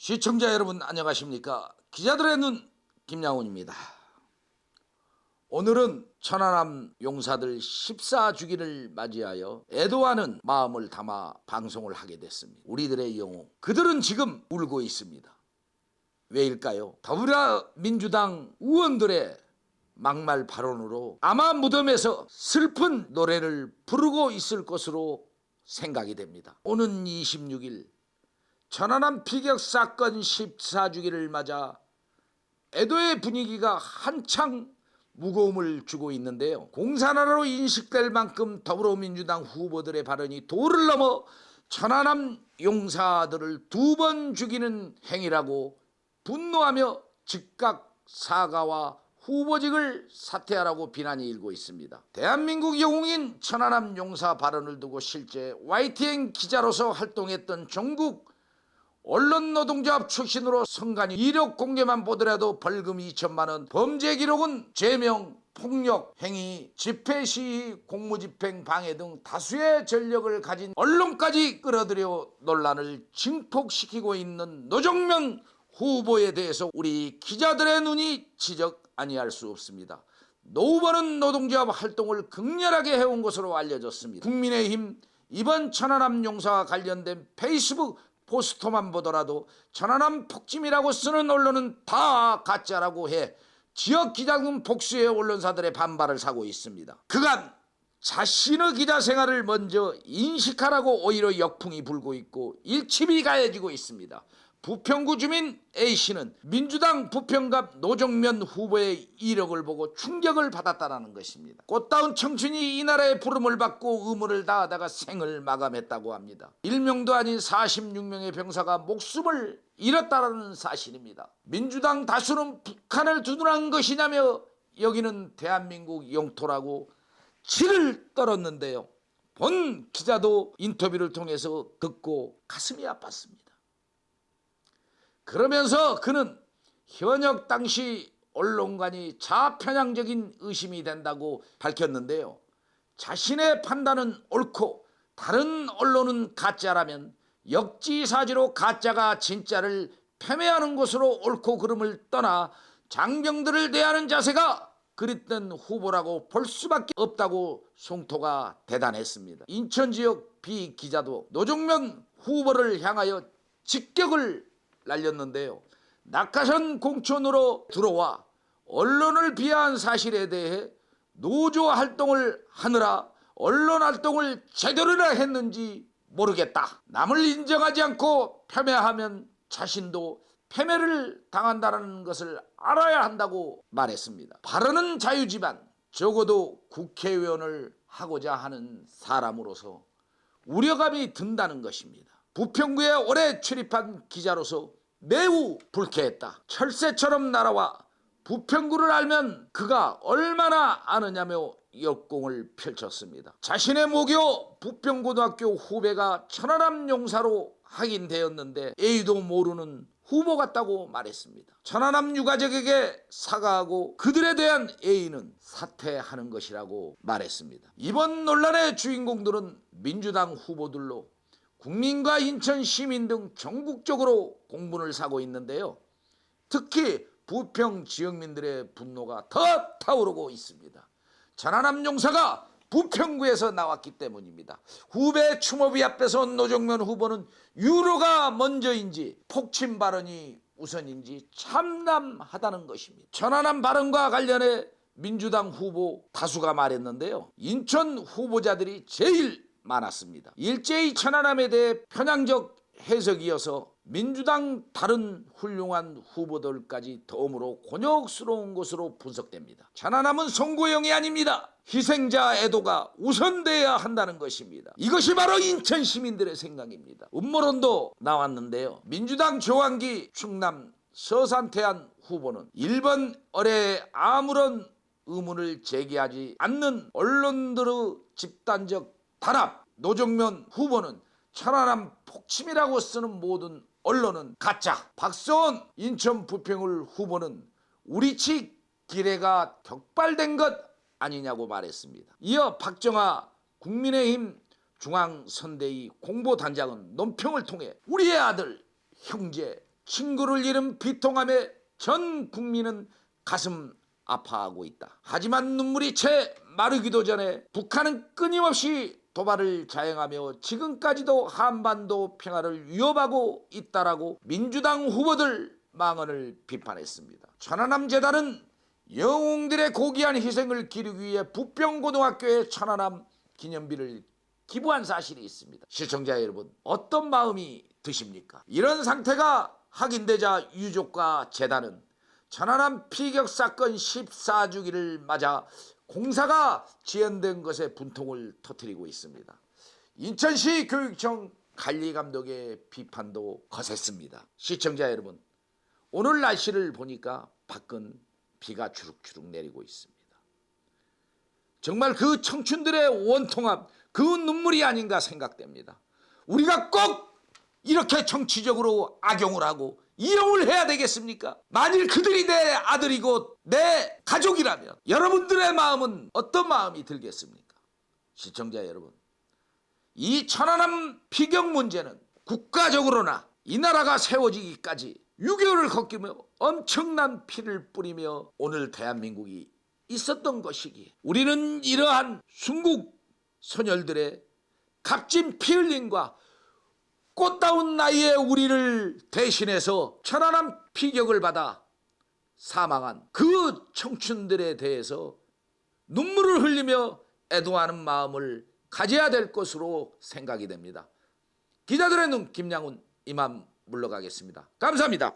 시청자 여러분 안녕하십니까? 기자들의 눈 김양훈입니다. 오늘은 천안함 용사들 14주기를 맞이하여 애도하는 마음을 담아 방송을 하게 됐습니다. 우리들의 영웅, 그들은 지금 울고 있습니다. 왜일까요? 더불어민주당 의원들의 막말 발언으로 아마 무덤에서 슬픈 노래를 부르고 있을 것으로 생각이 됩니다. 오는 26일 천안함 피격 사건 14주기를 맞아 애도의 분위기가 한창 무거움을 주고 있는데요. 공산화로 인식될 만큼 더불어민주당 후보들의 발언이 도를 넘어 천안함 용사들을 2번 죽이는 행위라고 분노하며 즉각 사과와 후보직을 사퇴하라고 비난이 일고 있습니다. 대한민국 영웅인 천안함 용사 발언을 두고 실제 YTN 기자로서 활동했던 전국 언론노동조합 출신으로 성간이 이력 공개만 보더라도 벌금 2천만 원, 범죄 기록은 제명, 폭력, 행위, 집회 시위, 공무집행, 방해 등 다수의 전력을 가진 언론까지 끌어들여 논란을 증폭시키고 있는 노정면 후보에 대해서 우리 기자들의 눈이 지적 아니할 수 없습니다. 노 후보는 노동조합 활동을 극렬하게 해온 것으로 알려졌습니다. 국민의힘 이번 천안함 용사와 관련된 페이스북 포스터만 보더라도 천안함 폭침이라고 쓰는 언론은 다 가짜라고 해 지역 기자금 복수의 언론사들의 반발을 사고 있습니다. 그간 자신의 기자 생활을 먼저 인식하라고 오히려 역풍이 불고 있고 일침이 가해지고 있습니다. 부평구 주민 A씨는 민주당 부평갑 노정면 후보의 이력을 보고 충격을 받았다는 것입니다. 꽃다운 청춘이 이 나라의 부름을 받고 의무를 다하다가 생을 마감했다고 합니다. 1명도 아닌 46명의 병사가 목숨을 잃었다는 사실입니다. 민주당 다수는 북한을 두둔한 것이냐며 여기는 대한민국 영토라고 치를 떨었는데요. 본 기자도 인터뷰를 통해서 듣고 가슴이 아팠습니다. 그러면서 그는 현역 당시 언론관이 좌편향적인 의심이 된다고 밝혔는데요. 자신의 판단은 옳고 다른 언론은 가짜라면 역지사지로 가짜가 진짜를 패배하는 것으로 옳고 그름을 떠나 장병들을 대하는 자세가 그릇된 후보라고 볼 수밖에 없다고 송토가 대단했습니다. 인천 지역 B 기자도 노정면 후보를 향하여 직격을 날렸는데요. 낙하산 공천으로 들어와 언론을 비하한 사실에 대해 노조 활동을 하느라 언론 활동을 제대로나 했는지 모르겠다. 남을 인정하지 않고 패배하면 자신도 패배를 당한다는 것을 알아야 한다고 말했습니다. 발언은 자유지만 적어도 국회의원을 하고자 하는 사람으로서 우려감이 든다는 것입니다. 부평구에 오래 출입한 기자로서 매우 불쾌했다. 철새처럼 날아와 부평구를 알면 그가 얼마나 아느냐며 역공을 펼쳤습니다. 자신의 모교 부평고등학교 후배가 천안함 용사로 확인되었는데 A도 모르는 후보 같다고 말했습니다. 천안함 유가족에게 사과하고 그들에 대한 A는 사퇴하는 것이라고 말했습니다. 이번 논란의 주인공들은 민주당 후보들로 국민과 인천 시민 등 전국적으로 공분을 사고 있는데요. 특히 부평 지역민들의 분노가 더 타오르고 있습니다. 천안함 용사가 부평구에서 나왔기 때문입니다. 후배 추모비 앞에서 노정면 후보는 유로가 먼저인지 폭침 발언이 우선인지 참담하다는 것입니다. 천안함 발언과 관련해 민주당 후보 다수가 말했는데요. 인천 후보자들이 제일 많았습니다. 일제히 천안함에 대해 편향적 해석이어서 민주당 다른 훌륭한 후보들까지 덤으로 곤욕스러운 것으로 분석됩니다. 천안함은 선고형이 아닙니다. 희생자 애도가 우선돼야 한다는 것입니다. 이것이 바로 인천 시민들의 생각입니다. 음모론도 나왔는데요. 민주당 조한기 충남 서산태안 후보는 일본 어뢰에 아무런 의문을 제기하지 않는 언론들의 집단적 단합, 노정면 후보는 천안함 폭침이라고 쓰는 모든 언론은 가짜. 박서원 인천 부평을 후보는 우리 측 기레가 격발된 것 아니냐고 말했습니다. 이어 박정아 국민의힘 중앙선대위 공보단장은 논평을 통해 우리의 아들, 형제, 친구를 잃은 비통함에 전 국민은 가슴 아파하고 있다. 하지만 눈물이 채 마르기도 전에 북한은 끊임없이 도발을 자행하며 지금까지도 한반도 평화를 위협하고 있다라고 민주당 후보들 망언을 비판했습니다. 천안함 재단은 영웅들의 고귀한 희생을 기리기 위해 부평고등학교에 천안함 기념비를 기부한 사실이 있습니다. 시청자 여러분, 어떤 마음이 드십니까? 이런 상태가 확인되자 유족과 재단은 천안함 피격 사건 14주기를 맞아 공사가 지연된 것에 분통을 터뜨리고 있습니다. 인천시 교육청 관리감독의 비판도 거셌습니다. 시청자 여러분, 오늘 날씨를 보니까 밖은 비가 주룩주룩 내리고 있습니다. 정말 그 청춘들의 원통함, 그 눈물이 아닌가 생각됩니다. 우리가 꼭 이렇게 정치적으로 악용을 하고 이용을 해야 되겠습니까? 만일 그들이 내 아들이고 내 가족이라면 여러분들의 마음은 어떤 마음이 들겠습니까? 시청자 여러분, 이 천안함 피격 문제는 국가적으로나 이 나라가 세워지기까지 6.25를 거끼며 엄청난 피를 뿌리며 오늘 대한민국이 있었던 것이기에 우리는 이러한 순국 소녀들의 값진 피 흘림과 꽃다운 나이에 우리를 대신해서 천안함 피격을 받아 사망한 그 청춘들에 대해서 눈물을 흘리며 애도하는 마음을 가져야 될 것으로 생각이 됩니다. 기자들의 눈 김양훈, 이만 물러가겠습니다. 감사합니다.